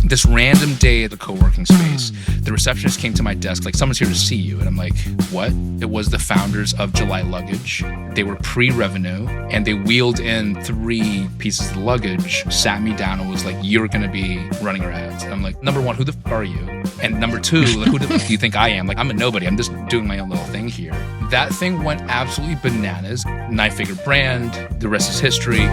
This random day at the co-working space, the receptionist came to my desk like, someone's here to see you. And I'm like, what? It was the founders of July Luggage. They were pre-revenue and they wheeled in 3 pieces of luggage, sat me down and was like, you're going to be running our ads. And I'm like, number one, who the f are you? And number 2, like, who the f do you think I am? Like, I'm a nobody. I'm just doing my own little thing here. That thing went absolutely bananas. 9-figure brand. The rest is history.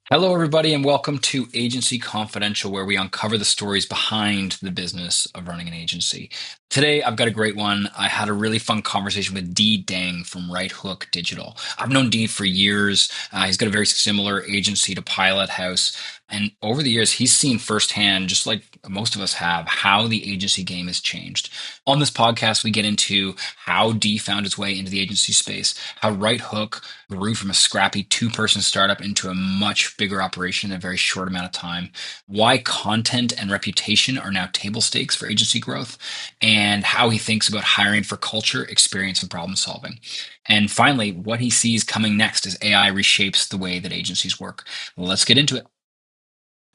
Hello, everybody, and welcome to Agency Confidential, where we uncover the stories behind the business of running an agency. Today, I've got a great one. I had a really fun conversation with Dee Dang from Right Hook Digital. I've known Dee for years. He's got a very similar agency to Pilot House. And over the years, he's seen firsthand, just like most of us have, how the agency game has changed. On this podcast, we get into how Dee found his way into the agency space, how Right Hook grew from a scrappy 2-person startup into a much bigger operation in a very short amount of time, why content and reputation are now table stakes for agency growth, and how he thinks about hiring for culture, experience, and problem solving. And finally, what he sees coming next as AI reshapes the way that agencies work. Let's get into it.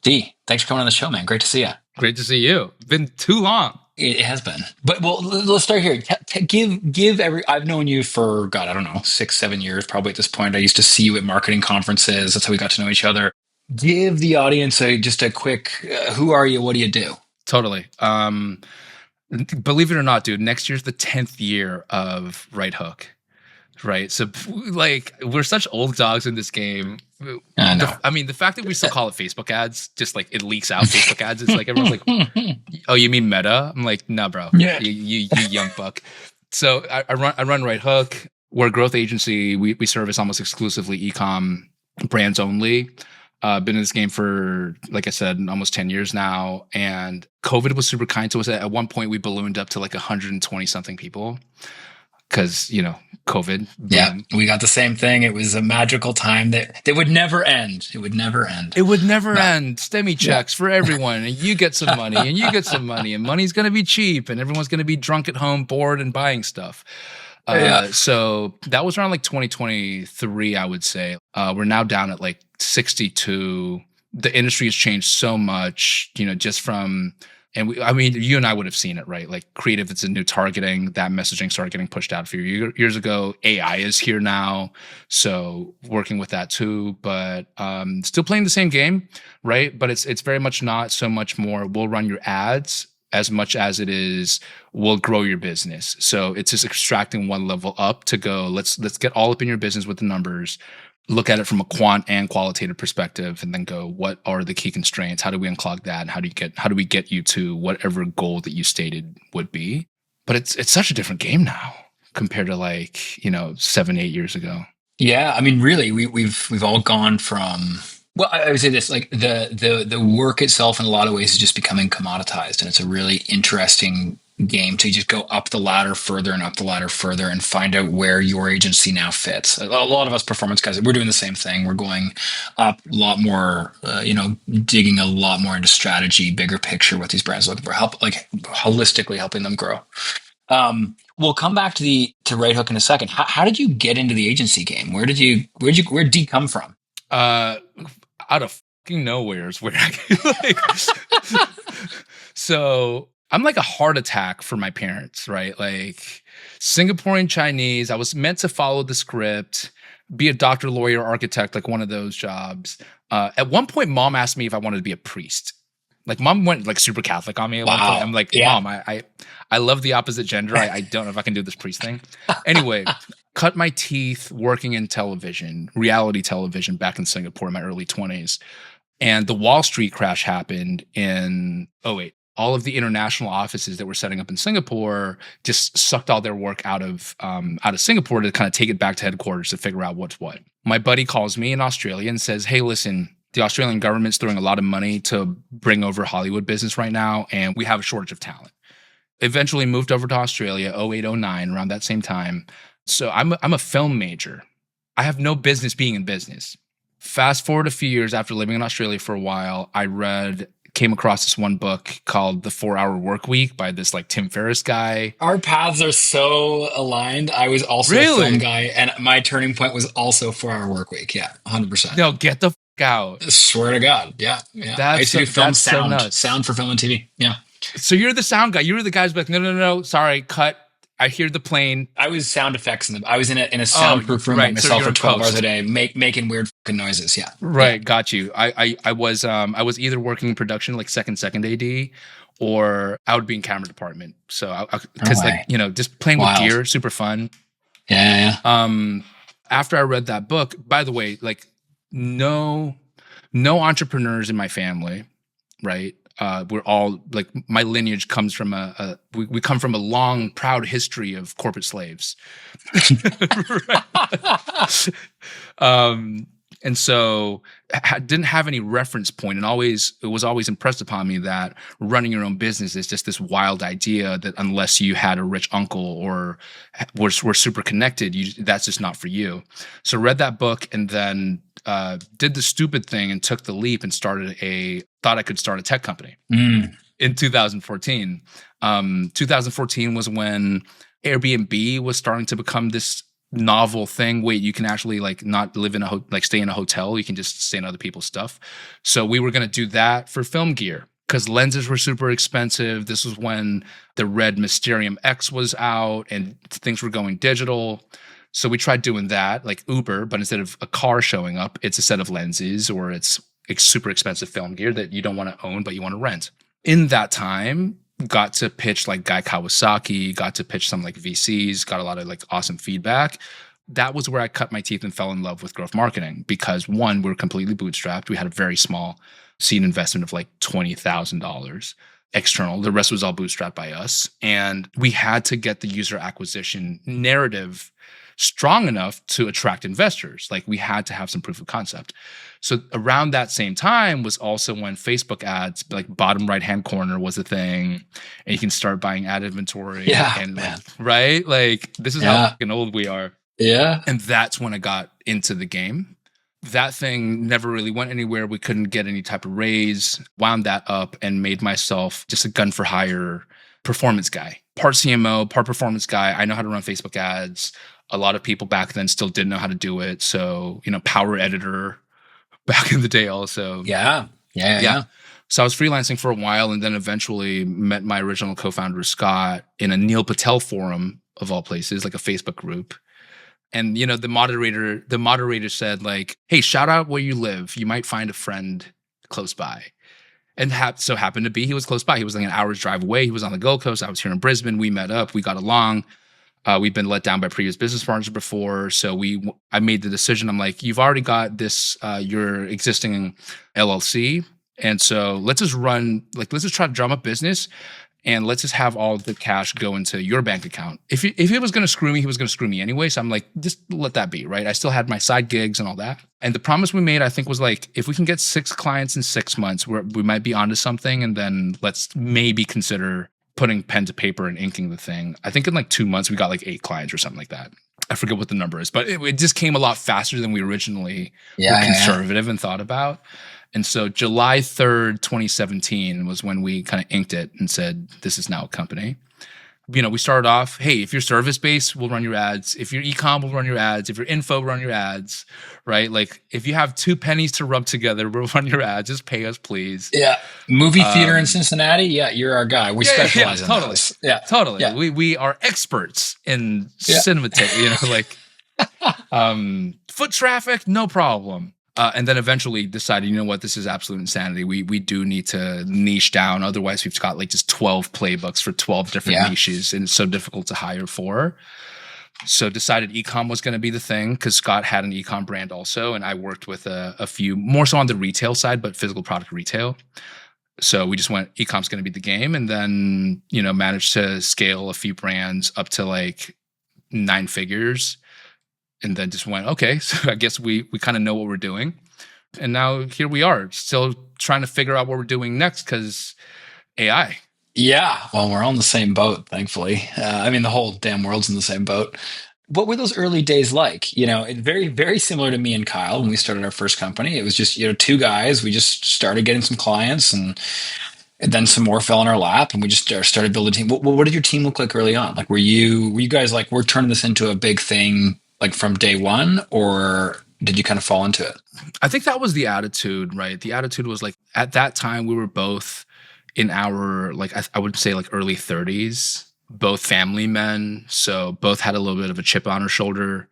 Dee, thanks for coming on the show, man. Great to see you. Great to see you. Been too long. It has been. But well, let's start here. Give I've known you for, God, I don't know, 6-7 years probably at this point. I used to see you at marketing conferences. That's how we got to know each other. Give the audience just a quick, who are you? What do you do? Totally. Believe it or not, dude, next year's the 10th year of Right Hook. Right. So like, we're such old dogs in this game. I know. The fact that we still call it Facebook ads, just like it leaks out Facebook ads. It's like, everyone's like, oh, you mean Meta? I'm like, no, bro, Yeah. you young buck. So I run Right Hook. We're a growth agency. We service almost exclusively e-com brands only. Been in this game for, like I said, almost 10 years now. And COVID was super kind to us. At one point, we ballooned up to like 120 something people. Because, COVID. Yeah, we got the same thing. It was a magical time that would never end. It would never end. It would never end. STEMI checks for everyone. And you get some money and you get some money. And money's going to be cheap. And everyone's going to be drunk at home, bored, and buying stuff. So that was around like 2023, I would say. We're now down at like 62. The industry has changed so much, just from... And you and I would have seen it, right? Like creative, it's a new targeting. That messaging started getting pushed out a few years ago. AI is here now. So working with that too, but still playing the same game, right? But it's very much not so much more we'll run your ads as much as it is we'll grow your business. So it's just extracting one level up to go, let's get all up in your business with the numbers. Look at it from a quant and qualitative perspective, and then go, what are the key constraints? How do we unclog that? And how do we get you to whatever goal that you stated would be? But it's such a different game now compared to 7-8 years ago. Yeah, really, we've all gone from. Well, I would say this: like the work itself, in a lot of ways, is just becoming commoditized, and it's a really interesting game to just go up the ladder further and up the ladder further and find out where your agency now fits. A lot of us performance guys, we're doing the same thing. We're going up a lot more, digging a lot more into strategy, bigger picture, what these brands are looking for, holistically helping them grow. We'll come back to Right Hook in a second. How did you get into the agency game? Where did Dee come from? Out of fucking nowhere is where So I'm like a heart attack for my parents, right? Like Singaporean Chinese. I was meant to follow the script, be a doctor, lawyer, architect, like one of those jobs. At one point, mom asked me if I wanted to be a priest. Like mom went like super Catholic on me at one point. I'm like, Mom, I love the opposite gender. I don't know if I can do this priest thing. Anyway, cut my teeth working in television, reality television back in Singapore in my early 20s. And the Wall Street crash happened in 2008. All of the international offices that were setting up in Singapore just sucked all their work out of Singapore to kind of take it back to headquarters to figure out what's what. My buddy calls me in Australia and says, hey, listen, the Australian government's throwing a lot of money to bring over Hollywood business right now, and we have a shortage of talent. Eventually moved over to Australia, 2008, 2009, around that same time. So I'm a film major. I have no business being in business. Fast forward a few years after living in Australia for a while, came across this one book called The 4-Hour Workweek by this like Tim Ferriss guy. Our paths are so aligned. I was also a film guy, and my turning point was also 4-Hour Workweek. Yeah, 100%. No, get the out. Swear to God. Yeah. Yeah. I used to do film That's so sound, nuts. sound for film and TV. Yeah. So you're the sound guy. You were the guys like, no, no, no, no, sorry, cut. I hear the plane. I was sound effects I was in a Oh, soundproof room by right. So myself you're for in 12 hours a post. day, making weird fucking noises. Yeah. Yeah. Right, got you. I was either working in production like second AD, or I would be in camera department. So No because like way. just playing with Wild. gear, super fun. Yeah. Yeah. After I read that book, by the way, like no entrepreneurs in my family, right? We're all like my lineage comes from we come from a long, proud history of corporate slaves. And so didn't have any reference point, and it was always impressed upon me that running your own business is just this wild idea that unless you had a rich uncle or were super connected, that's just not for you. So read that book and then did the stupid thing and took the leap and thought I could start a tech company in 2014. 2014 was when Airbnb was starting to become this novel thing. Wait, you can actually like not live in stay in a hotel. You can just stay in other people's stuff. So we were going to do that for film gear because lenses were super expensive. This was when the Red Mysterium X was out and things were going digital. So we tried doing that like Uber, but instead of a car showing up, it's a set of lenses or it's super expensive film gear that you don't want to own, but you want to rent. In that time, got to pitch like Guy Kawasaki, got to pitch some like VCs, got a lot of like awesome feedback. That was where I cut my teeth and fell in love with growth marketing because one, we were completely bootstrapped. We had a very small seed investment of like $20,000 external. The rest was all bootstrapped by us. And we had to get the user acquisition narrative strong enough to attract investors. Like we had to have some proof of concept. So around that same time was also when Facebook ads, like bottom right-hand corner was a thing, and you can start buying ad inventory. Yeah, and man. Right? Like this is how fucking old we are. Yeah. And that's when I got into the game. That thing never really went anywhere. We couldn't get any type of raise, wound that up and made myself just a gun for hire performance guy. Part CMO, part performance guy. I know how to run Facebook ads. A lot of people back then still didn't know how to do it. So, power editor back in the day also. Yeah. So I was freelancing for a while and then eventually met my original co-founder, Scott, in a Neil Patel forum of all places, like a Facebook group. And, the moderator said like, hey, shout out where you live. You might find a friend close by. And so happened to be, he was close by. He was like an hour's drive away. He was on the Gold Coast. I was here in Brisbane. We met up. We got along. We've been let down by previous business partners before. So I made the decision. I'm like, you've already got this, your existing LLC. And so let's just try to drum up business and let's just have all the cash go into your bank account. If he was going to screw me, he was going to screw me anyway. So I'm like, just let that be, right? I still had my side gigs and all that. And the promise we made, I think, was like, if we can get 6 clients in 6 months, we might be onto something. And then let's maybe consider putting pen to paper and inking the thing. I think in like 2 months, we got like 8 clients or something like that. I forget what the number is, but it just came a lot faster than we originally were conservative and thought about. And so July 3rd, 2017 was when we kind of inked it and said, this is now a company. We started off, hey, if you're service-based, we'll run your ads. If you're e-com, we'll run your ads. If you're info, run your ads, right? Like if you have 2 pennies to rub together, we'll run your ads. Just pay us, please. Yeah. Movie theater in Cincinnati. Yeah, you're our guy. We specialize in totally. those. Yeah, totally. Yeah. We are experts in cinema, foot traffic, no problem. And then eventually decided, you know what, this is absolute insanity. We do need to niche down. Otherwise, we've got like just 12 playbooks for 12 different niches, and it's so difficult to hire for. So decided e-com was going to be the thing because Scott had an e-com brand also, and I worked with a few, more so on the retail side, but physical product retail. So we just went, e-com's going to be the game, and then, managed to scale a few brands up to like 9 figures. And then just went, okay, so I guess we kind of know what we're doing. And now here we are, still trying to figure out what we're doing next because AI. Yeah. Well, we're on the same boat, thankfully. The whole damn world's in the same boat. What were those early days like? It's very, very similar to me and Kyle when we started our first company. It was just, 2 guys. We just started getting some clients and then some more fell in our lap and we just started building a team. What did your team look like early on? Like, were you guys like, we're turning this into a big thing like from day one, or did you kind of fall into it? I think that was the attitude, right? The attitude was like at that time we were both in our like I would say like early 30s, both family men, so both had a little bit of a chip on our shoulder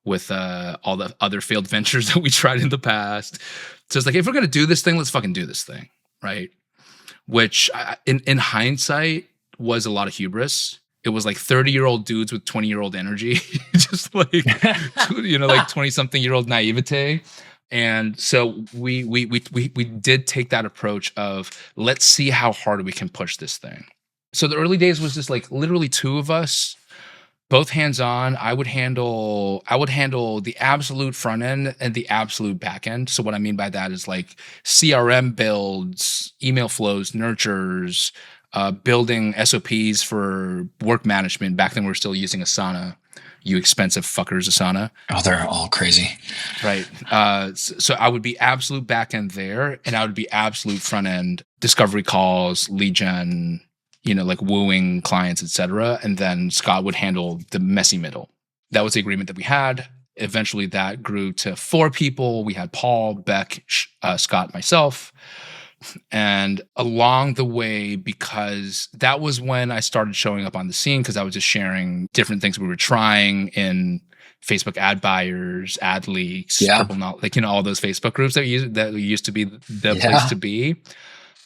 with all the other failed ventures that we tried in the past. So it's like if we're gonna do this thing, let's fucking do this thing, right? Which in hindsight was a lot of hubris. It was like 30-year-old dudes with 20-year-old energy, just like like 20-something-year-old naivete. And so we did take that approach of let's see how hard we can push this thing. So the early days was just like literally two of us, both hands on. I would handle the absolute front end and the absolute back end. So what I mean by that is like CRM builds, email flows, nurtures, building SOPs for work management. Back then we were still using Asana. You expensive fuckers, Asana. Oh, they're all crazy. Right. So I would be absolute back end there, and I would be absolute front end discovery calls, lead gen, like wooing clients, etc. And then Scott would handle the messy middle. That was the agreement that we had. Eventually, that grew to 4 people. We had Paul, Beck, Scott, myself. And along the way, because that was when I started showing up on the scene, because I was just sharing different things we were trying in Facebook ad buyers, ad leaks, triple knowledge, like all those Facebook groups that used to be the place to be.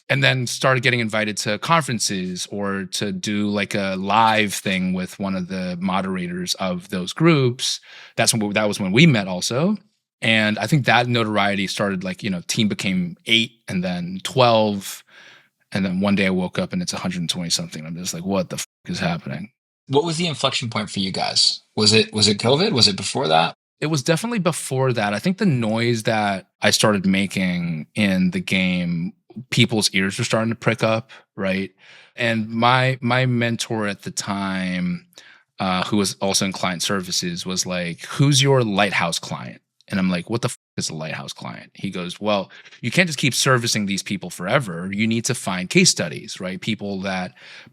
And then started getting invited to conferences or to do like a live thing with one of the moderators of those groups. That was when we met also. And I think that notoriety started like, team became 8 and then 12. And then one day I woke up and it's 120 something. I'm just like, what the fuck is happening? What was the inflection point for you guys? Was it COVID? Was it before that? It was definitely before that. I think the noise that I started making in the game, people's ears were starting to prick up, right? And my mentor at the time, who was also in client services, was like, who's your lighthouse client? And I'm like, what the is a lighthouse client? He goes, well, you can't just keep servicing these people forever. You need to find case studies, right?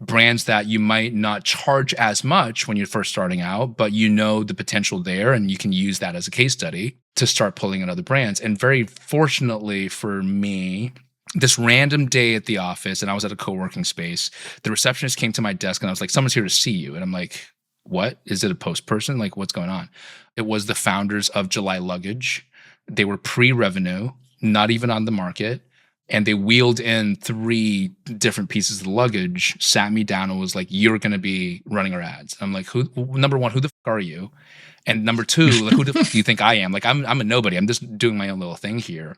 Brands that you might not charge as much when you're first starting out, but the potential there, and you can use that as a case study to start pulling in other brands. And very fortunately for me, this random day at the office, and I was at a co-working space, the receptionist came to my desk and I was like, someone's here to see you. And I'm like, what? Is it a post person? Like, what's going on? It was the founders of July Luggage. They were pre-revenue, not even on the market. And they wheeled in 3 different pieces of the luggage, sat me down and was like, you're going to be running our ads. I'm like, number one, who the fuck are you? And number 2, like, who the fuck do you think I am? Like, I'm a nobody. I'm just doing my own little thing here.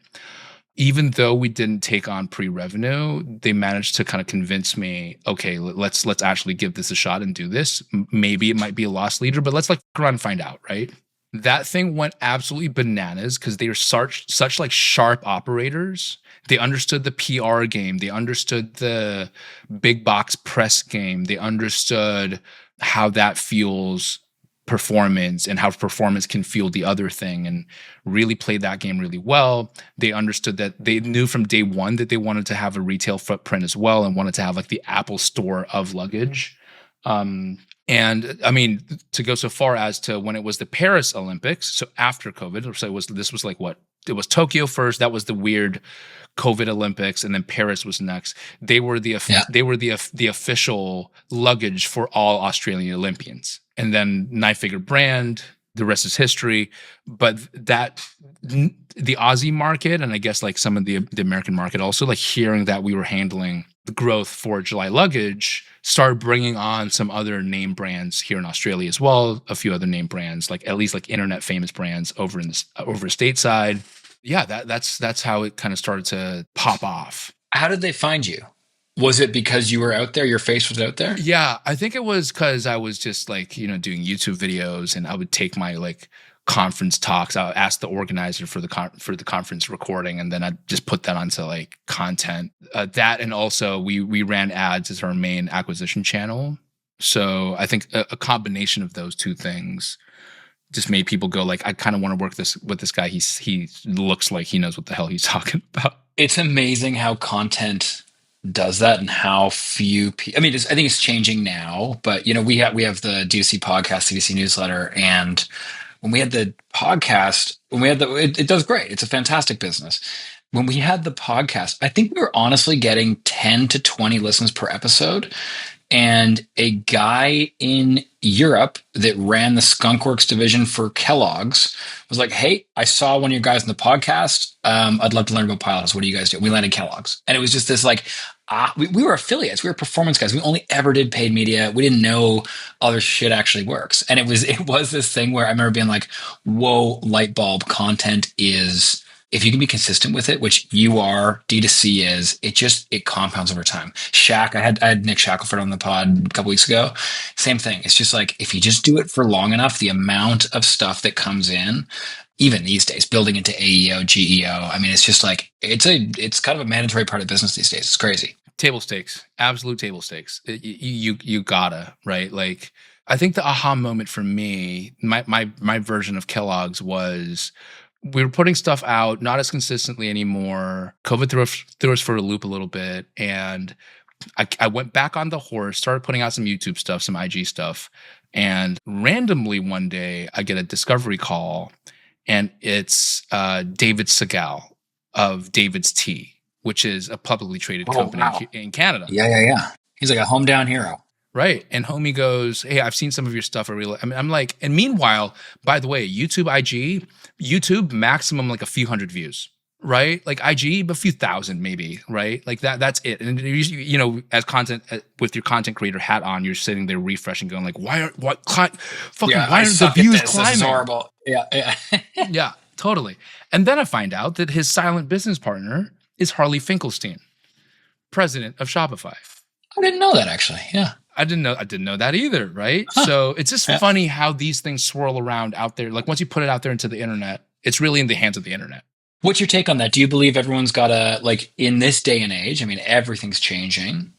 Even though we didn't take on pre-revenue, they managed to kind of convince me, okay, let's actually give this a shot and do this. Maybe it might be a loss leader, but let's like go around and find out, right? That thing went absolutely bananas because they are such like sharp operators. They understood the PR game. They understood the big box press game. They understood how that fuels performance and how performance can fuel the other thing, and really played that game really well. They understood that they knew from day one that they wanted to have a retail footprint as well and wanted to have like the Apple store of luggage. And I mean, to go so far as to when it was the Paris Olympics, so after COVID, so this was like what? It was Tokyo first. That was the weird COVID Olympics, and then Paris was next. They were the official luggage for all Australian Olympians. And then 9-figure brand, the rest is history. But the Aussie market, and I guess like some of the American market also, like hearing that we were handling the growth for July Luggage, started bringing on some other name brands here in Australia as well. A few other name brands, like at least like internet famous brands over stateside. Yeah, that's how it kind of started to pop off. How did they find you? Was it because you were out there? Your face was out there? Yeah, I think it was because I was just like, doing YouTube videos, and I would take my like conference talks. I would ask the organizer for the conference recording, and then I'd just put that onto like content. That, and also we ran ads as our main acquisition channel. So I think a combination of those two things just made people go like, I kind of want to work with this guy. He looks like he knows what the hell he's talking about. It's amazing how content does that and how few people. I mean, I think it's changing now, but we have the D2C podcast, CDC newsletter, and when we had the podcast, when we had it does great. It's a fantastic business. When we had the podcast, I think we were honestly getting 10 to 20 listens per episode. And a guy in Europe that ran the Skunkworks division for Kellogg's was like, "Hey, I saw one of your guys in the podcast. I'd love to learn about Pilothouse. What do you guys do?" We landed Kellogg's, and it was just this like, we were affiliates. We were performance guys. We only ever did paid media. We didn't know other shit actually works, and it was this thing where I remember being like, "Whoa, light bulb content is." If you can be consistent with it, which you are, D2C is, it compounds over time. I had Nick Shackelford on the pod a couple weeks ago. Same thing. It's just like, if you just do it for long enough, the amount of stuff that comes in, even these days, building into AEO, GEO, I mean, it's just like, it's kind of a mandatory part of business these days. It's crazy. Table stakes, absolute table stakes. You gotta, right? Like, I think the aha moment for me, my version of Kellogg's was, we were putting stuff out not as consistently anymore. COVID threw us for a loop a little bit. And I went back on the horse, started putting out some YouTube stuff, some IG stuff. And randomly one day I get a discovery call, and it's David Segal of David's Tea, which is a publicly traded company in Canada. Yeah. He's like a hometown hero. Right. And homie goes, "Hey, I've seen some of your stuff. I'm like, and meanwhile, by the way, YouTube maximum like a few hundred views, right? Like IG, a few thousand maybe, right? Like that's it. And you know, as content, with your content creator hat on, you're sitting there refreshing, going like, why are the views climbing? This is horrible. Yeah. Yeah, totally. And then I find out that his silent business partner is Harley Finkelstein, president of Shopify. I didn't know that, actually. Yeah. I didn't know that either, right? Huh. So it's just funny how these things swirl around out there. Like, once you put it out there into the internet, it's really in the hands of the internet. What's your take on that? Do you believe everyone's got like, in this day and age, I mean, everything's changing.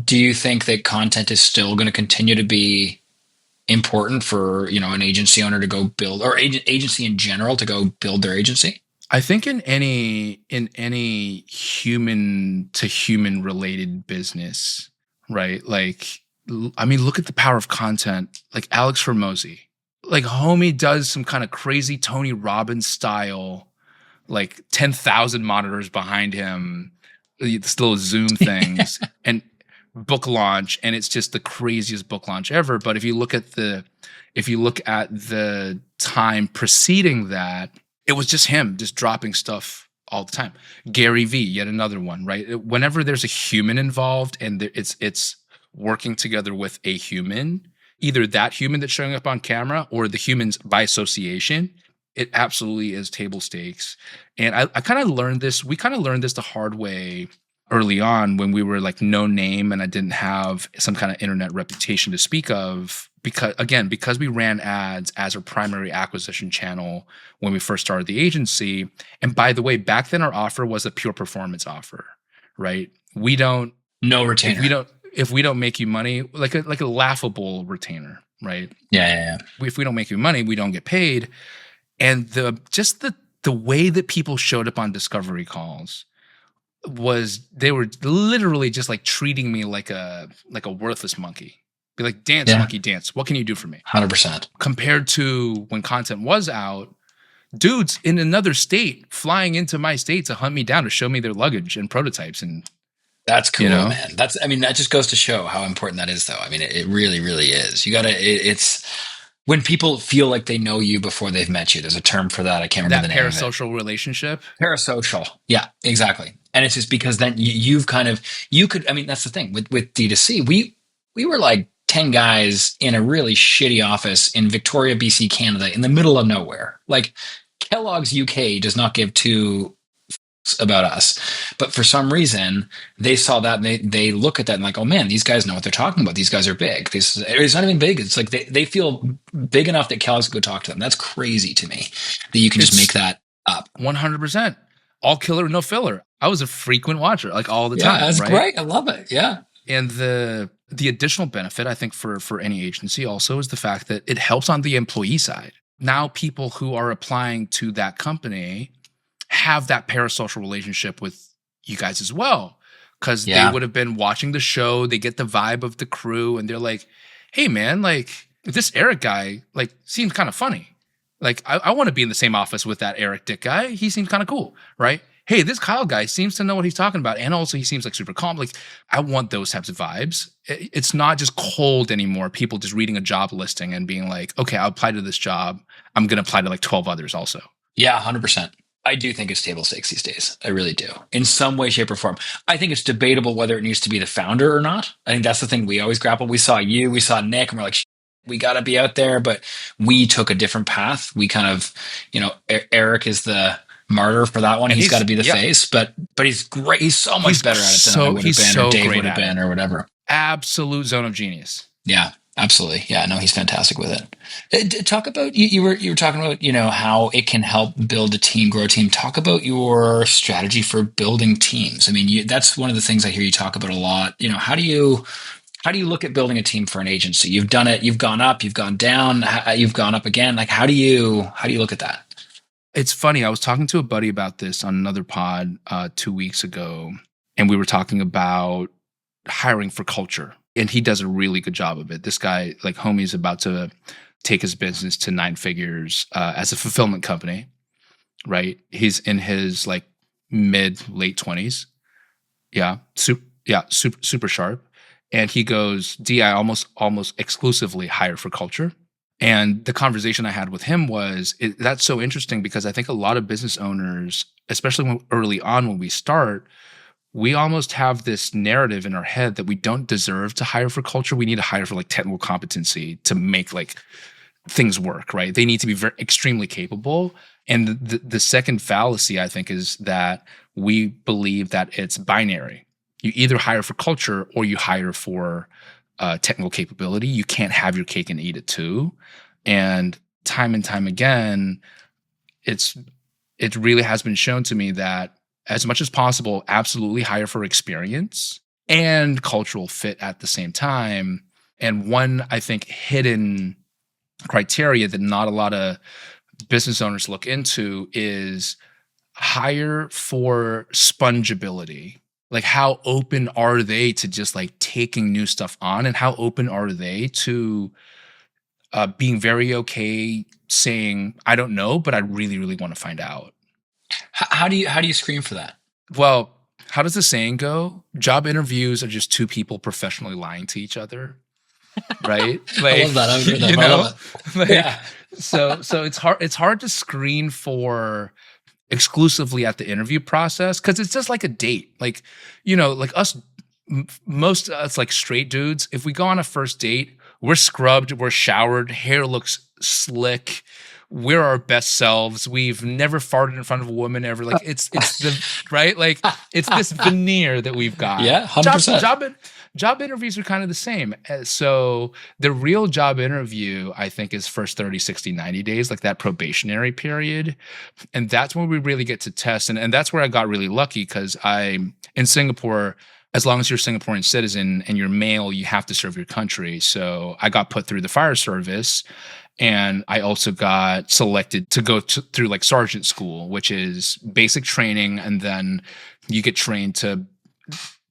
Do you think that content is still going to continue to be important for, an agency owner to go build, or agency in general to go build their agency? I think in any human to human related business, right? Like, I mean, look at the power of content. Like Alex Hormozy, like homie does some kind of crazy Tony Robbins style, like 10,000 monitors behind him, this little Zoom things, and book launch, and it's just the craziest book launch ever. But if you look at the time preceding that, it was just him just dropping stuff all the time. Gary Vee, yet another one, right? Whenever there's a human involved and it's working together with a human, either that human that's showing up on camera or the humans by association, it absolutely is table stakes. And I kind of learned this. We kind of learned this the hard way early on when we were like no name and I didn't have some kind of internet reputation to speak of, because we ran ads as our primary acquisition channel when we first started the agency. And by the way, back then our offer was a pure performance offer, right? No retainer. If we don't make you money, like a laughable retainer, right? Yeah. If we don't make you money, we don't get paid. And the way that people showed up on discovery calls was, they were literally just like treating me like a worthless monkey. Be like, "Dance, monkey, dance. What can you do for me?" 100%. Compared to when content was out, dudes in another state flying into my state to hunt me down to show me their luggage and prototypes. And that's cool, man. That just goes to show how important that is, though. I mean, it really, really is. It's when people feel like they know you before they've met you. There's a term for that. I can't remember the name of it. Parasocial relationship. Parasocial. Yeah, exactly. And it's just because then that's the thing with D2C. We were like 10 guys in a really shitty office in Victoria, BC, Canada, in the middle of nowhere. Like, Kellogg's UK does not give two about us, but for some reason they saw that and they look at that and like, "Oh man, these guys know what they're talking about. These guys are big." It's not even big. It's like they feel big enough that Kellogg's can go talk to them. That's crazy to me that you can just make that up. 100%. All killer, no filler. I was a frequent watcher, like all the time. Yeah, that's right? great. I love it. Yeah. And the additional benefit, I think, for any agency also is the fact that it helps on the employee side. Now people who are applying to that company have that parasocial relationship with you guys as well, because they would have been watching the show. They get the vibe of the crew and they're like, "Hey man, like this Eric guy, like seems kind of funny." Like, I want to be in the same office with that Eric Dick guy. He seems kind of cool, right? Hey, this Kyle guy seems to know what he's talking about. And also he seems like super calm. Like, I want those types of vibes. It's not just cold anymore. People just reading a job listing and being like, okay, I'll apply to this job. I'm going to apply to like 12 others also. Yeah, 100%. I do think it's table stakes these days. I really do. In some way, shape, or form. I think it's debatable whether it needs to be the founder or not. I think that's the thing we always grapple. We saw you, we saw Nick, and we're like, we got to be out there. But we took a different path. We kind of, Eric is the martyr for that one. And He's got to be the yeah. face, but he's great. He's so much better at it than I would have been, or Dave would have been, or whatever. Absolute zone of genius. Yeah. Absolutely. Yeah, no, he's fantastic with it. Talk about you were talking about, how it can help build a team, grow a team. Talk about your strategy for building teams. I mean, that's one of the things I hear you talk about a lot. How do you look at building a team for an agency? You've done it, you've gone up, you've gone down, you've gone up again. Like, how do you look at that? It's funny. I was talking to a buddy about this on another pod 2 weeks ago, and we were talking about hiring for culture. And he does a really good job of it. This guy, like, homie's about to take his business to 9 figures as a fulfillment company, right? He's in his like late 20s. Yeah, super sharp. And he goes, "D, I almost exclusively hire for culture." And the conversation I had with him was, that's so interesting because I think a lot of business owners, especially early on when we start, we almost have this narrative in our head that we don't deserve to hire for culture. We need to hire for like technical competency to make like things work, right? They need to be extremely capable. And the second fallacy, I think, is that we believe that it's binary. You either hire for culture or you hire for technical capability. You can't have your cake and eat it too. And time again, it really has been shown to me that as much as possible, absolutely hire for experience and cultural fit at the same time. And one, I think, hidden criteria that not a lot of business owners look into is hire for spongeability. Like, how open are they to just like taking new stuff on, and how open are they to being very okay saying, I don't know, but I really, really want to find out. How do you screen for that? Well, how does the saying go? Job interviews are just two people professionally lying to each other, right? Like, I love that. I've heard that. I love it. Like, Yeah. So it's hard to screen for exclusively at the interview process because it's just like a date. Like, like us, most of us like straight dudes, if we go on a first date, we're scrubbed, we're showered, hair looks slick. We're our best selves. We've never farted in front of a woman ever. Like, it's the right. Like, it's this veneer that we've got. Yeah, 100%. Job interviews are kind of the same. So the real job interview, I think, is first 30, 60, 90 days, like that probationary period. And that's when we really get to test. And that's where I got really lucky because in Singapore, as long as you're a Singaporean citizen and you're male, you have to serve your country. So I got put through the fire service. And I also got selected to go through like sergeant school, which is basic training. And then you get trained to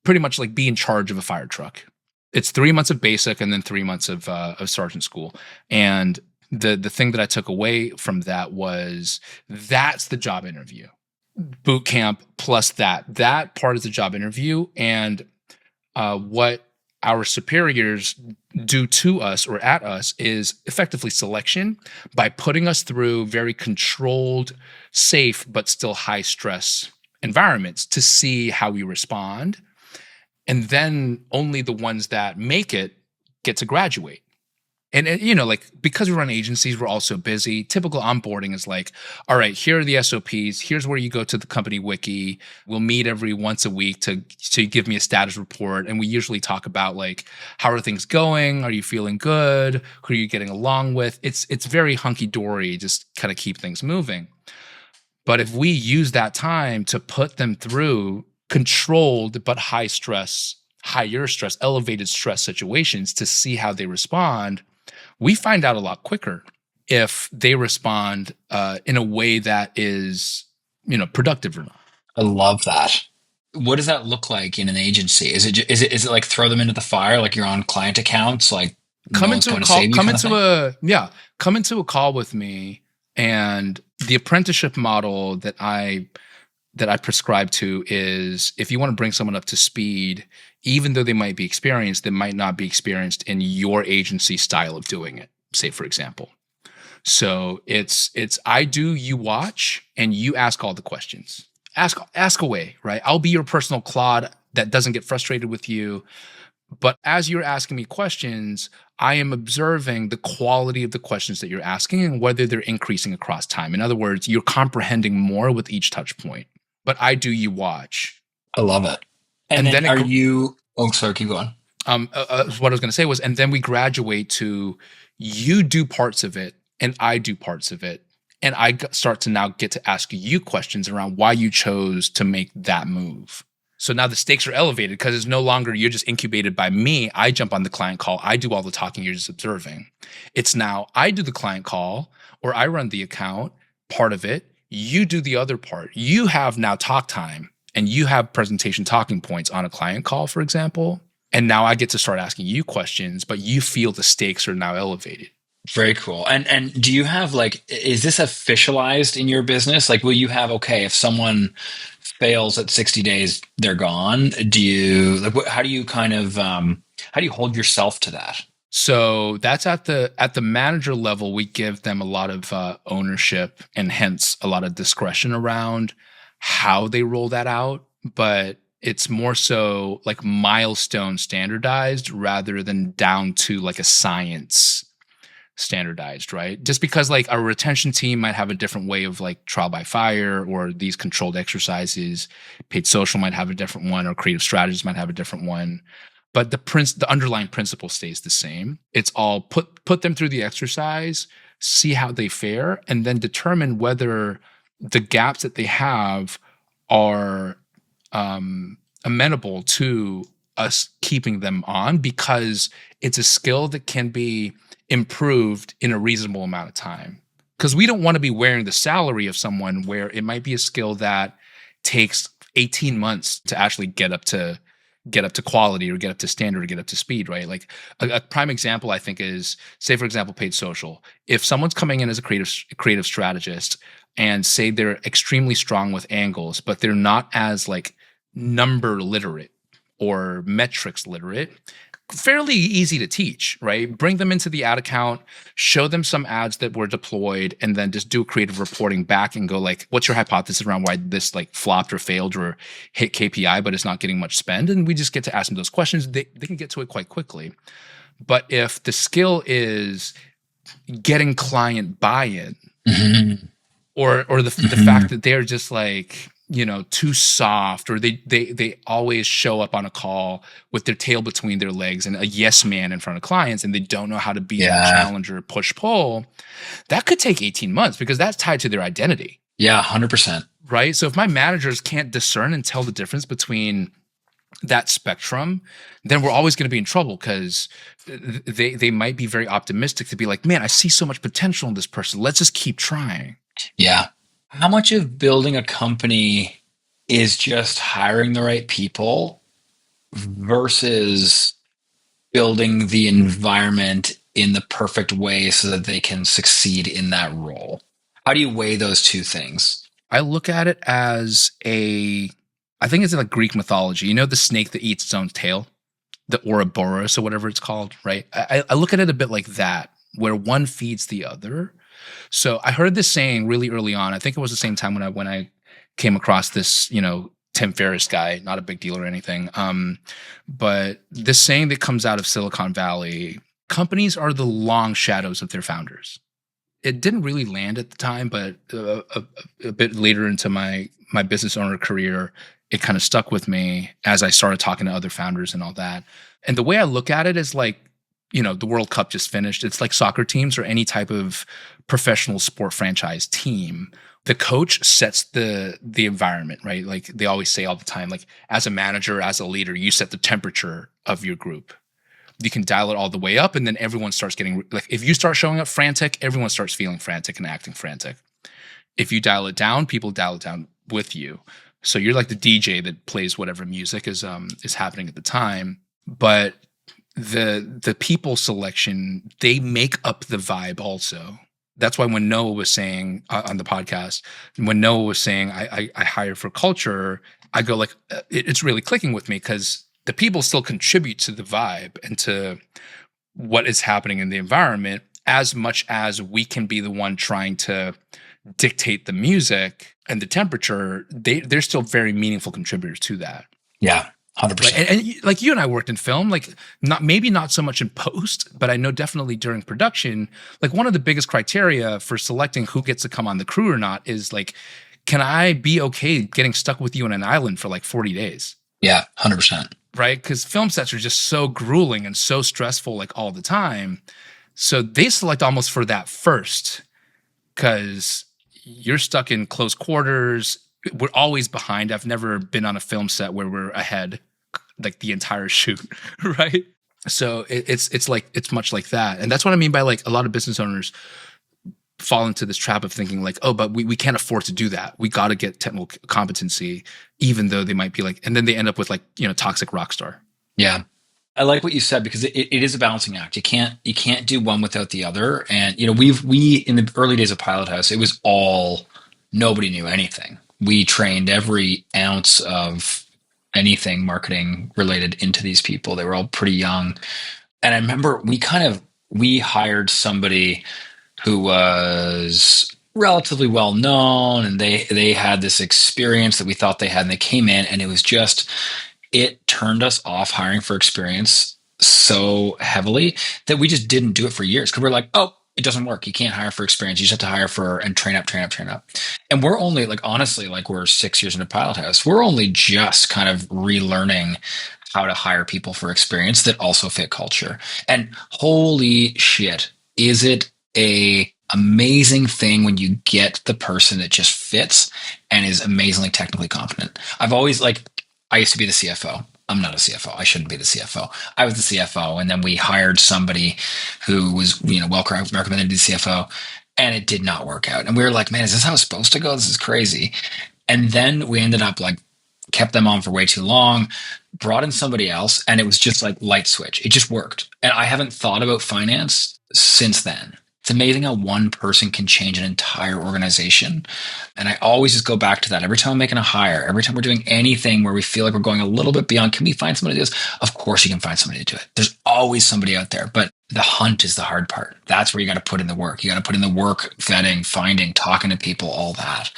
pretty much like be in charge of a fire truck. It's 3 months of basic and then 3 months of sergeant school. And the thing that I took away from that was that's the job interview. Boot camp plus that part is the job interview. And what our superiors do to us or at us is effectively selection by putting us through very controlled, safe, but still high stress environments to see how we respond. And then only the ones that make it get to graduate. And like, because we run agencies, we're also busy. Typical onboarding is like, all right, here are the SOPs. Here's where you go to the company wiki. We'll meet every once a week to give me a status report. And we usually talk about like, how are things going? Are you feeling good? Who are you getting along with? It's very hunky-dory, just kind of keep things moving. But if we use that time to put them through controlled but higher stress, elevated stress situations to see how they respond, we find out a lot quicker if they respond in a way that is, productive or not. I love that. What does that look like in an agency? Is it like throw them into the fire, like you're on client accounts, like come into a call with me. And the apprenticeship model that I prescribe to is, if you want to bring someone up to speed, even though they might be experienced, they might not be experienced in your agency style of doing it, say for example. So it's I do, you watch, and you ask all the questions. Ask away, right? I'll be your personal Claude that doesn't get frustrated with you. But as you're asking me questions, I am observing the quality of the questions that you're asking and whether they're increasing across time. In other words, you're comprehending more with each touch point. But I do, you watch. I love it. And And then then are you, oh, sorry, keep going. what I was going to say was, and then we graduate to, you do parts of it and I do parts of it. And start to now get to ask you questions around why you chose to make that move. So now the stakes are elevated because it's no longer you're just incubated by me. I jump on the client call. I do all the talking. You're just observing. It's now I do the client call, or I run the account, part of it. You do the other part. You have now talk time, and you have presentation talking points on a client call, for example. And now I get to start asking you questions, but you feel the stakes are now elevated. Very cool. And do you have like, is this officialized in your business? Like, will you have, okay, if someone fails at 60 days, they're gone. Do you like, how do you kind of, how do you hold yourself to that? So that's at the manager level. We give them a lot of ownership and hence a lot of discretion around how they roll that out. But it's more so like milestone standardized rather than down to like a science standardized, right? Just because like our retention team might have a different way of like trial by fire or these controlled exercises, paid social might have a different one, or creative strategists might have a different one. But the underlying principle stays the same. It's all put them through the exercise, see how they fare, and then determine whether the gaps that they have are amenable to us keeping them on, because it's a skill that can be improved in a reasonable amount of time. Because we don't want to be wearing the salary of someone where it might be a skill that takes 18 months to actually get up to quality, or get up to standard, or get up to speed, right? Like a prime example, I think, is, say for example, paid social. If someone's coming in as a creative strategist and say they're extremely strong with angles, but they're not as like number literate or metrics literate, fairly easy to teach, right? Bring them into the ad account, show them some ads that were deployed, and then just do creative reporting back and go like, what's your hypothesis around why this like flopped or failed or hit KPI, but it's not getting much spend? And we just get to ask them those questions. They can get to it quite quickly. But if the skill is getting client buy-in, Mm-hmm. or the fact that they're just like, too soft, or they always show up on a call with their tail between their legs and a yes man in front of clients, and they don't know how to be that challenger, push pull, that could take 18 months because that's tied to their identity. Yeah, 100%. Right? So if my managers can't discern and tell the difference between that spectrum, then we're always going to be in trouble, because they might be very optimistic to be like, man, I see so much potential in this person. Let's just keep trying. Yeah. How much of building a company is just hiring the right people versus building the environment in the perfect way so that they can succeed in that role? How do you weigh those two things? I look at it as I think it's like Greek mythology. You know, the snake that eats its own tail, the Ouroboros or whatever it's called, right? I look at it a bit like that, where one feeds the other. So I heard this saying really early on. I think it was the same time when I came across this, Tim Ferriss guy, not a big deal or anything. But this saying that comes out of Silicon Valley: companies are the long shadows of their founders. It didn't really land at the time, but a bit later into my business owner career, it kind of stuck with me as I started talking to other founders and all that. And the way I look at it is like, the World Cup just finished. It's like soccer teams or any type of professional sport franchise team. The coach sets the environment, right? Like they always say all the time, like as a manager, as a leader, you set the temperature of your group. You can dial it all the way up, and then everyone starts getting like, if you start showing up frantic, everyone starts feeling frantic and acting frantic. If you dial it down, people dial it down with you. So you're like the DJ that plays whatever music is happening at the time. But the people selection, they make up the vibe also. That's why when Noah was saying on the podcast, when Noah was saying I hire for culture, I go like it's really clicking with me because the people still contribute to the vibe and to what is happening in the environment as much as we can be the one trying to dictate the music and the temperature. They're still very meaningful contributors to that. Yeah, Right. 100%. And like you and I worked in film, like not so much in post, but I know definitely during production, like one of the biggest criteria for selecting who gets to come on the crew or not is like, can I be okay getting stuck with you on an island for like 40 days? Yeah, 100%. Right. Because film sets are just so grueling and so stressful, like all the time. So they select almost for that first because you're stuck in close quarters. We're always behind. I've never been on a film set where we're ahead like the entire shoot, right? So it's much like that. And that's what I mean by like a lot of business owners fall into this trap of thinking like, oh, but we can't afford to do that. We got to get technical competency, even though they might be like, and then they end up with like, toxic rock star. Yeah. I like what you said because it is a balancing act. You can't do one without the other. And we in the early days of Pilot House, it was all nobody knew anything. We trained every ounce of anything marketing related into these people. They were all pretty young. And I remember we hired somebody who was relatively well known and they had this experience that we thought they had, and they came in and it turned us off hiring for experience so heavily that we just didn't do it for years because we're like, oh, it doesn't work. You can't hire for experience. You just have to hire for and train up, train up, train up. And we're only like, honestly, like we're 6 years into Pilot House. We're only just kind of relearning how to hire people for experience that also fit culture. And holy shit, is it a amazing thing when you get the person that just fits and is amazingly technically competent. I used to be the CFO. I'm not a CFO. I shouldn't be the CFO. I was the CFO. And then we hired somebody who was, well recommended to be the CFO, and it did not work out. And we were like, man, is this how it's supposed to go? This is crazy. And then we ended up like kept them on for way too long, brought in somebody else, and it was just like light switch. It just worked. And I haven't thought about finance since then. It's amazing how one person can change an entire organization. And I always just go back to that. Every time I'm making a hire, every time we're doing anything where we feel like we're going a little bit beyond, can we find somebody to do this? Of course you can find somebody to do it. There's always somebody out there, but the hunt is the hard part. That's where you got to put in the work. You got to put in the work, vetting, finding, talking to people, all that.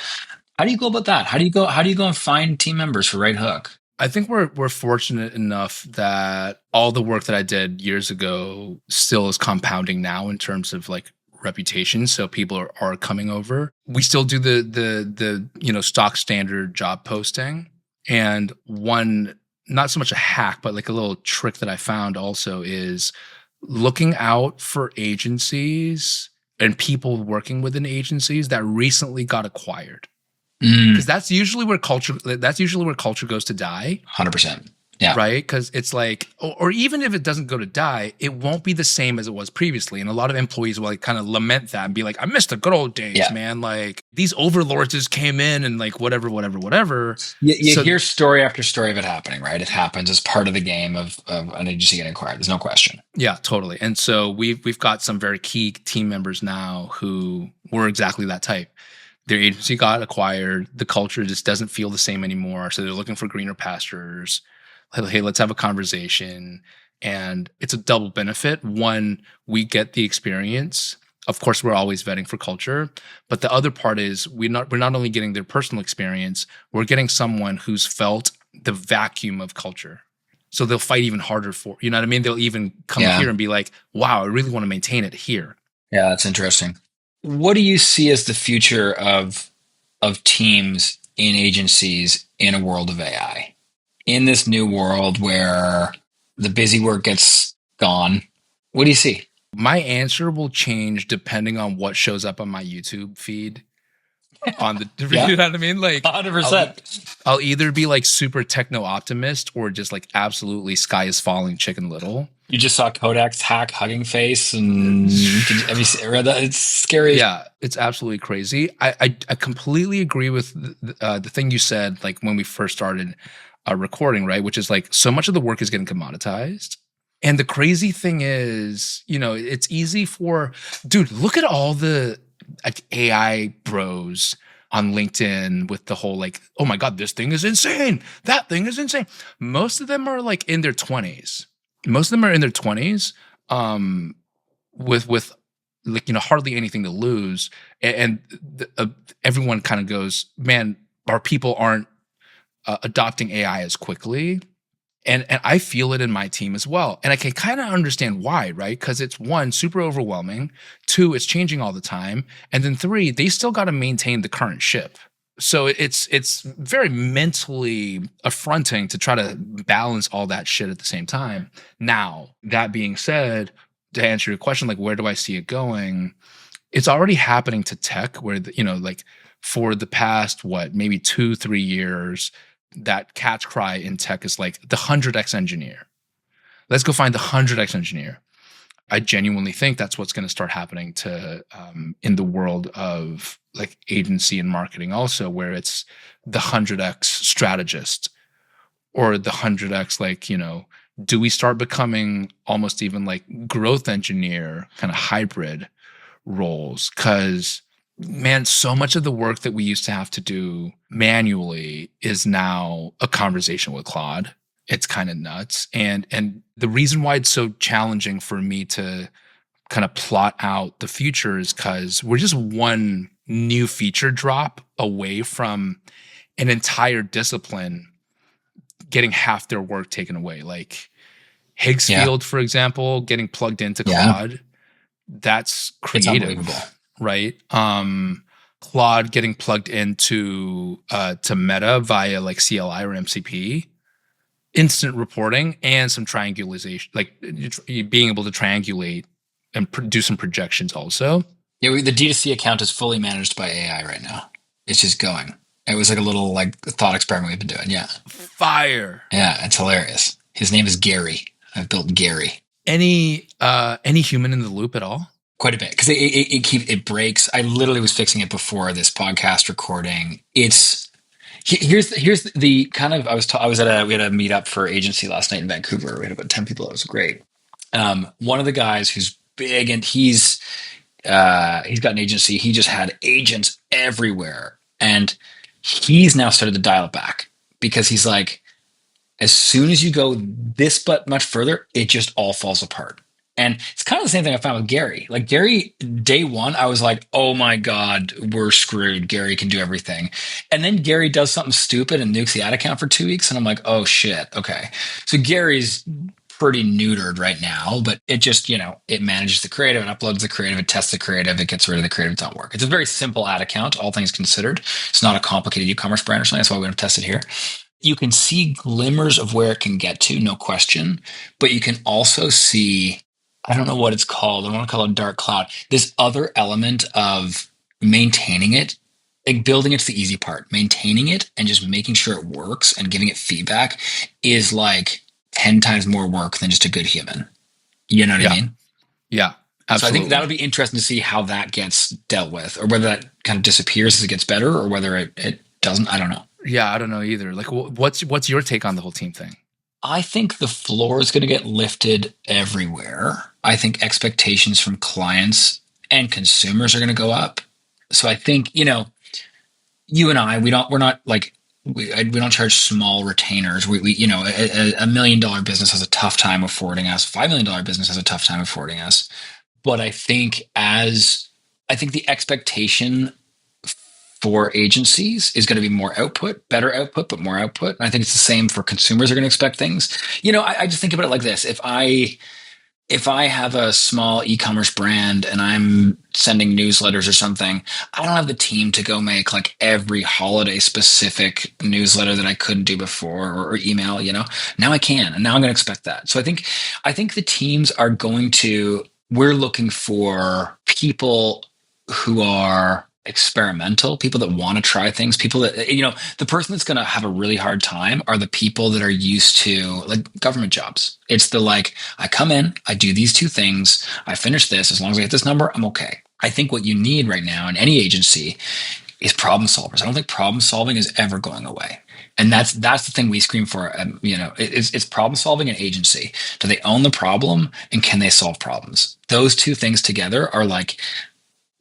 How do you go about that? How do you go and find team members for Right Hook? I think we're fortunate enough that all the work that I did years ago still is compounding now in terms of like reputation. So people are coming over. We still do the stock standard job posting. And one, not so much a hack, but like a little trick that I found also is looking out for agencies and people working within agencies that recently got acquired. Because that's usually where culture goes to die. 100%. Yeah. Right. Because it's like, or even if it doesn't go to die, it won't be the same as it was previously. And a lot of employees will like kind of lament that and be like, I miss the good old days, man. Like these overlords just came in and like whatever. You hear story after story of it happening, right? It happens as part of the game of an agency getting acquired. There's no question. Yeah, totally. And so we've got some very key team members now who were exactly that type. Their agency got acquired. The culture just doesn't feel the same anymore. So they're looking for greener pastures. Hey, let's have a conversation. And it's a double benefit. One, we get the experience. Of course, we're always vetting for culture. But the other part is we're not only getting their personal experience, we're getting someone who's felt the vacuum of culture. So they'll fight even harder for, you know what I mean? They'll even come here and be like, wow, I really want to maintain it here. Yeah, that's interesting. What do you see as the future of teams in agencies in a world of AI? In this new world where the busy work gets gone, what do you see? My answer will change depending on what shows up on my YouTube feed. On the, you know what I mean? Like 100%. I'll either be like super techno optimist or just like absolutely sky is falling, Chicken Little. You just saw Kodak's hack Hugging Face, and have you read that? It's scary. Yeah, it's absolutely crazy. I completely agree with the thing you said, like when we first started recording, right? Which is like so much of the work is getting commoditized. And the crazy thing is, it's easy for, dude, look at all the like AI bros on LinkedIn with the whole like, oh my God, this thing is insane. That thing is insane. Most of them are like in their 20s. Most of them are in their 20s, with like, hardly anything to lose. Everyone kind of goes, man, our people aren't adopting AI as quickly. And I feel it in my team as well. And I can kind of understand why, right? Because it's one, super overwhelming. Two, it's changing all the time. And then three, they still got to maintain the current ship. So it's very mentally affronting to try to balance all that shit at the same time. Now, that being said, to answer your question, like where do I see it going? It's already happening to tech where, like for the past, maybe 2-3 years, that catch cry in tech is like the 100x engineer. Let's go find the 100x engineer. I genuinely think that's what's going to start happening to in the world of like agency and marketing also, where it's the 100x strategist or the 100x, like, do we start becoming almost even like growth engineer kind of hybrid roles? Because man, so much of the work that we used to have to do manually is now a conversation with Claude. It's kind of nuts. And the reason why it's so challenging for me to kind of plot out the future is because we're just one new feature drop away from an entire discipline getting half their work taken away. Like Higgsfield, for example, getting plugged into Claude, that's creative, right? Claude getting plugged into to Meta via like CLI or MCP, instant reporting and some triangulation, like being able to triangulate and do some projections also. Yeah, the D2C account is fully managed by AI right now. It's just going. It was like a little like thought experiment we've been doing. Yeah. Fire. Yeah, it's hilarious. His name is Gary. I've built Gary. Any human in the loop at all? Quite a bit, because it breaks. I literally was fixing it before this podcast recording. Here's the kind of we had a meetup for agency last night in Vancouver. We had about 10 people. It was great. One of the guys who's big and he's got an agency. He just had agents everywhere, and he's now started to dial it back because he's like, as soon as you go this but much further, it just all falls apart. And it's kind of the same thing I found with Gary. Like Gary, day one, I was like, oh my God, we're screwed. Gary can do everything. And then Gary does something stupid and nukes the ad account for 2 weeks. And I'm like, oh shit. Okay. So Gary's pretty neutered right now, but it just, it manages the creative, it uploads the creative, it tests the creative, it gets rid of the creative, it don't work. It's a very simple ad account, all things considered. It's not a complicated e-commerce brand or something. That's why we don't test it here. You can see glimmers of where it can get to, no question. But you can also see, I don't know what it's called. I want to call it a dark cloud. This other element of maintaining it, like building it's the easy part. Maintaining it and just making sure it works and giving it feedback is like 10 times more work than just a good human. You know what I mean? Yeah, absolutely. So I think that'll be interesting to see how that gets dealt with, or whether that kind of disappears as it gets better, or whether it doesn't. I don't know. Yeah, I don't know either. Like, what's your take on the whole team thing? I think the floor is going to get lifted everywhere. I think expectations from clients and consumers are going to go up. So I think, you and I, we don't charge small retainers. We a $1 million business has a tough time affording us. $5 million business has a tough time affording us. But I think the expectation for agencies is going to be more output, better output, but more output. And I think it's the same for consumers are going to expect things. I just think about it like this. If I have a small e-commerce brand and I'm sending newsletters or something, I don't have the team to go make like every holiday specific newsletter that I couldn't do before, or email, now I can, and now I'm going to expect that. So I think the teams are we're looking for people who are experimental, people that want to try things, people that, the person that's going to have a really hard time are the people that are used to like government jobs. It's I come in, I do these two things, I finish this, as long as I get this number, I'm okay. I think what you need right now in any agency is problem solvers. I don't think problem solving is ever going away. And that's the thing we scream for. It's problem solving and agency. Do they own the problem, and can they solve problems? Those two things together are like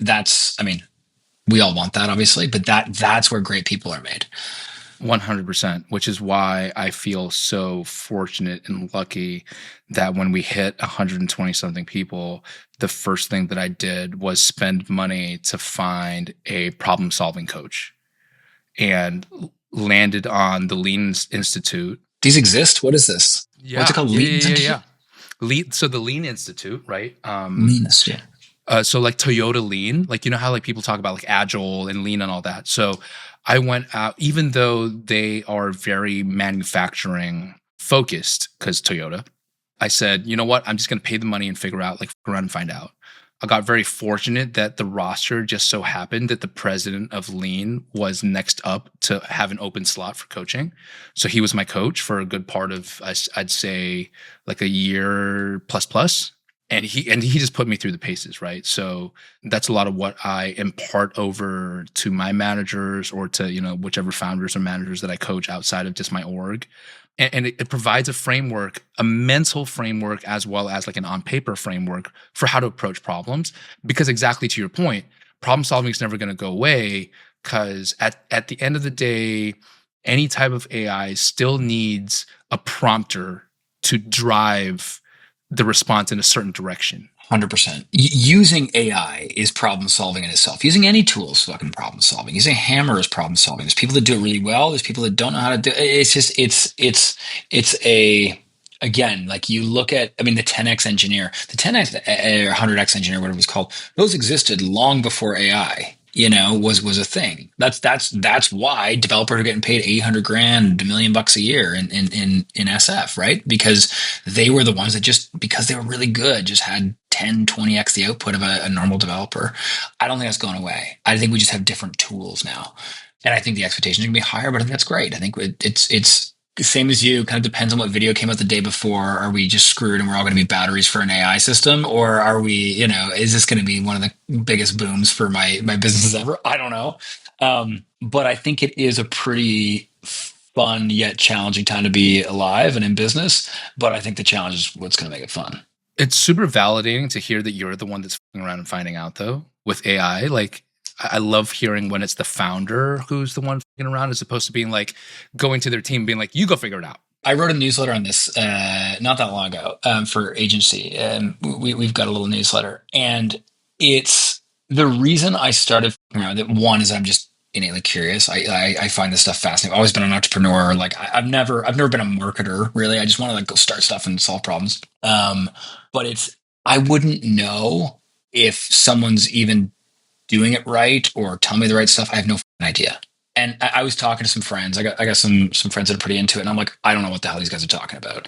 I mean, we all want that, obviously, but that's where great people are made. 100%, which is why I feel so fortunate and lucky that when we hit 120 something people, the first thing that I did was spend money to find a problem solving coach and landed on the Lean Institute. These exist? What is this? What's it Yeah, called? yeah, Lean yeah, yeah, Institute? yeah. So the Lean Institute, right? Leanness, yeah. So like Toyota Lean, like you know how like people talk about like agile and lean and all that. So I went out, even though they are very manufacturing focused, because Toyota, I said, you know what, I'm just gonna pay the money and figure out, like fuck around and find out. I got very fortunate that the roster just so happened that the president of Lean was next up to have an open slot for coaching. So he was my coach for a good part of, I'd say, like a year plus plus. And he just put me through the paces, right? So that's a lot of what I impart over to my managers or to, you know, whichever founders or managers that I coach outside of just my org. And it provides a framework, a mental framework, as well as like an on paper framework for how to approach problems. Because exactly to your point, problem solving is never going to go away, because at the end of the day, any type of AI still needs a prompter to drive the response in a certain direction. 100%. Using AI is problem solving in itself. Using any tool is fucking problem solving. Using Hammer is problem solving. There's people that do it really well. There's people that don't know how to do it. It's just, it's a, again, like you look at, I mean, the 10x engineer, the 10x or 100x engineer, whatever it's called, those existed long before AI, you know, was a thing. That's why developers are getting paid 800 grand, $1 million a year in SF, right? Because they were the ones that just, because they were really good, just had 10, 20x the output of a normal developer. I don't think that's going away. I think we just have different tools now. And I think the expectations are going to be higher, but I think that's great. I think it's same as you, kind of depends on what video came out the day before. Are we just screwed and we're all going to be batteries for an AI system? Or are we, you know, is this going to be one of the biggest booms for my businesses ever? I don't know. But I think it is a pretty fun yet challenging time to be alive and in business. But I think the challenge is what's going to make it fun. It's super validating to hear that you're the one that's fucking around and finding out, though, with AI. Like, I love hearing when it's the founder who's the one fucking around, as opposed to being like going to their team, being like, "You go figure it out." I wrote a newsletter on this not that long ago for agency. We've got a little newsletter, and it's the reason I started around it. One is I'm just innately curious. I find this stuff fascinating. I've always been an entrepreneur. Like I've never been a marketer really. I just want to like go start stuff and solve problems. But it's I wouldn't know if someone's even doing it right or tell me the right stuff. I have no idea. And I was talking to some friends. I got some friends that are pretty into it, and I'm like, I don't know what the hell these guys are talking about.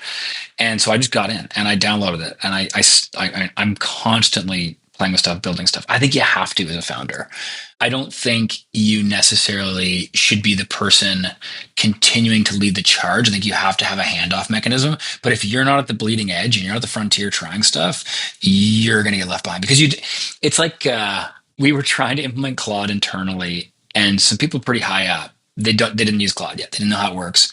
And so I just got in and I downloaded it, and I'm constantly playing with stuff, building stuff. I think you have to as a founder. I don't think you necessarily should be the person continuing to lead the charge. I think you have to have a handoff mechanism. But if you're not at the bleeding edge and you're at the frontier trying stuff, you're going to get left behind because it's like we were trying to implement Claude internally, and some people pretty high up, they didn't use Claude yet. They didn't know how it works.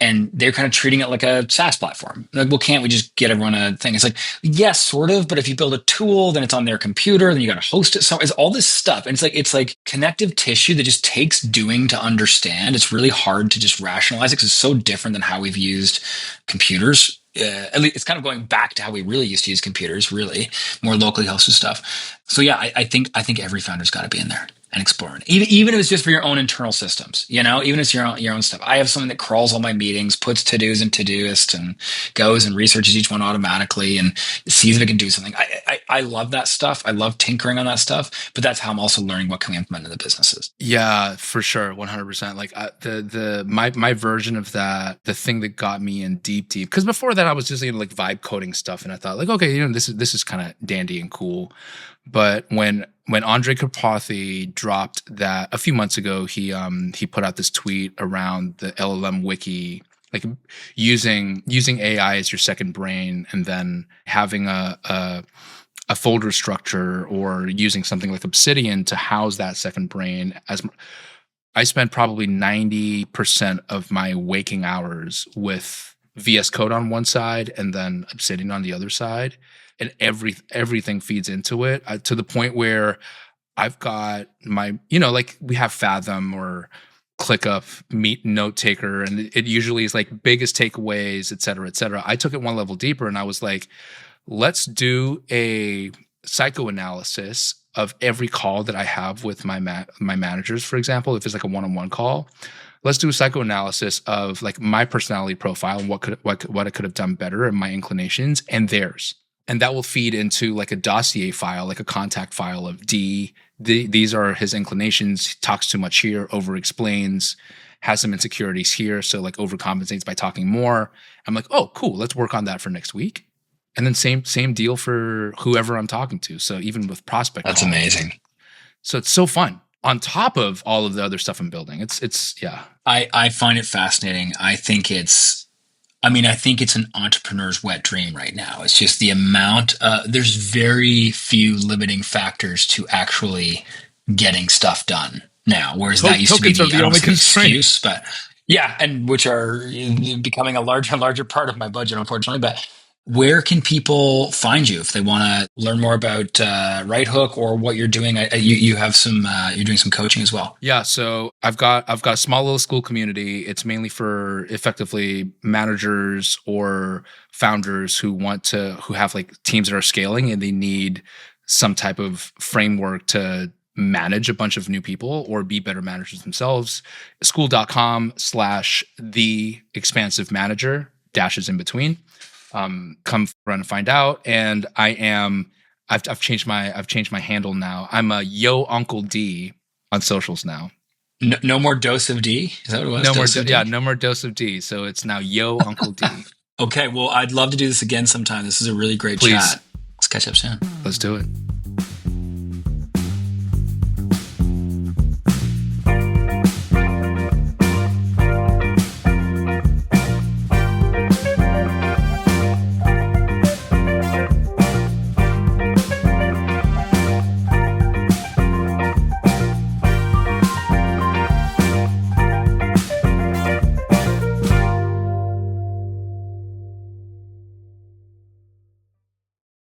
And they're kind of treating it like a SaaS platform. Like, well, can't we just get everyone a thing? It's like, yes, sort of. But if you build a tool, then it's on their computer, then you got to host it somewhere. It's all this stuff. And it's like connective tissue that just takes doing to understand. It's really hard to just rationalize it because it's so different than how we've used computers. At least it's kind of going back to how we really used to use computers, really more locally hosted stuff. So yeah, I think every founder's got to be in there and exploring. Even if it's just for your own internal systems, you know, even if it's your own stuff. I have something that crawls all my meetings, puts to-dos in Todoist, and goes and researches each one automatically and sees if it can do something. I love that stuff. I love tinkering on that stuff, but that's how I'm also learning what can we implement in the businesses. Yeah, for sure, 100%. Like my version of that, the thing that got me in deep, because before that I was just like vibe coding stuff, and I thought like, okay, you know, this is kind of dandy and cool. But when Andre Karpathy dropped that a few months ago, he put out this tweet around the LLM wiki, like using AI as your second brain, and then having a folder structure or using something like Obsidian to house that second brain. As I spent probably 90% of my waking hours with VS Code on one side and then Obsidian on the other side, and everything feeds into it to the point where I've got my, like we have Fathom or ClickUp, Meet Note Taker, and it usually is like biggest takeaways, et cetera, et cetera. I took it one level deeper and I was like, let's do a psychoanalysis of every call that I have with my managers, for example. If it's like a one-on-one call, let's do a psychoanalysis of like my personality profile and what I could have done better and my inclinations and theirs. And that will feed into like a dossier file, like a contact file of D. These are his inclinations. He talks too much here, over explains, has some insecurities here. So like overcompensates by talking more. I'm like, oh, cool. Let's work on that for next week. And then same deal for whoever I'm talking to. So even with prospect That's calls. amazing. So it's so fun on top of all of the other stuff I'm building. It's yeah. I find it fascinating. I think it's an entrepreneur's wet dream right now. It's just the amount, there's very few limiting factors to actually getting stuff done now. Whereas that used to be the only constraint. excuse, but yeah, and which are becoming a larger and larger part of my budget, unfortunately. But where can people find you if they want to learn more about Right Hook or what you're doing? You have some, you're doing some coaching as well. Yeah, so I've got a small little school community. It's mainly for effectively managers or founders who have like teams that are scaling and they need some type of framework to manage a bunch of new people or be better managers themselves. School.com/the expansive manager, dashes in between. Come run and find out. And I've changed my handle now. I'm a Yo Uncle D on socials now. No more dose of D? Is that what it was? No more dose of D. So it's now Yo Uncle D. Okay, well, I'd love to do this again sometime. This is a really great chat. Let's catch up soon. Let's do it.